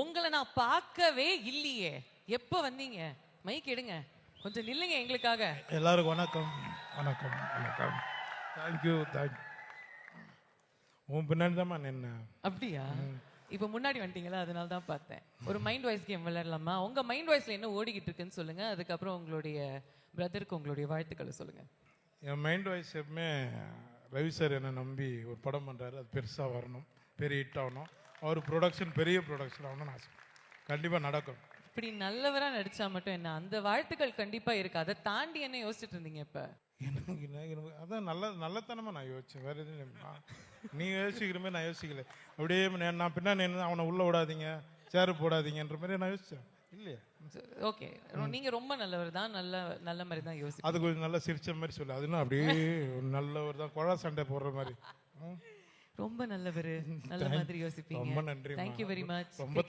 உங்களை நான் பார்க்கவே இல்லையே. எப்ப வந்தீங்க? மைக் எடுங்க, கொஞ்சம் நில்லுங்க எங்களுக்காக. எல்லாருக்கும் வணக்கம். வணக்கம் வணக்கம். Thank you thank you. உன் பின்னாடி தான் நின்ன. அப்படியா? இப்ப முன்னாடி வந்துட்டீங்களா, அதனால தான் பார்த்தேன். ஒரு மைண்ட் வாய்ஸ் கேம் விளையாடலாமா? உங்க மைண்ட் வாய்ஸ்ல என்ன ஓடிக்கிட்டு இருக்குன்னு சொல்லுங்க. அதுக்கப்புறம் உங்களுடைய பிரதருக்கு உங்களுடைய வாழ்த்துக்களை சொல்லுங்க. என் மைண்ட் வாய்ஸ் எப்பவுமே ரவி சார் என்னை நம்பி ஒரு படம் பண்ணுறாரு, அது பெருசாக வரணும், பெரிய ஹிட் ஆகணும், அவர் ப்ரொடக்ஷன் பெரிய ப்ரொடக்ஷன் ஆகணும்னு ஆசை. கண்டிப்பாக நடக்கும். இப்படி நல்லவரா நடிச்சா மட்டும் என்ன, அந்த வாழ்த்துக்கள் கண்டிப்பா இருக்கு. அதை தாண்டி என்ன யோசிச்சுட்டு இருந்தீங்க இப்ப? எனக்கு அதான் நல்லத்தனமாக நான் யோசிச்சேன். வேறு எதுவும் நீ யோசிக்கிற மாதிரி நான் யோசிக்கல. அப்படியே நான் பின்னாடி அவனை உள்ளே விடாதீங்க, சேரு போடாதீங்கன்ற மாதிரி நான் யோசித்தேன். இல்லையா? ஓகே, நீங்க ரொம்ப நல்லவர் தான். நல்ல மாதிரி தான் யோசிச்சு. அது கொஞ்சம் நல்லா சிரிச்ச மாதிரி சொல்லு. அதுனா அப்படியே நல்லவர் தான், குழா சண்டை போடுற மாதிரி. ரொம்ப நல்லவர், நல்ல மாதிரி யோசிப்பீங்க. ரொம்ப நன்றி. Thank you very much. ரொம்ப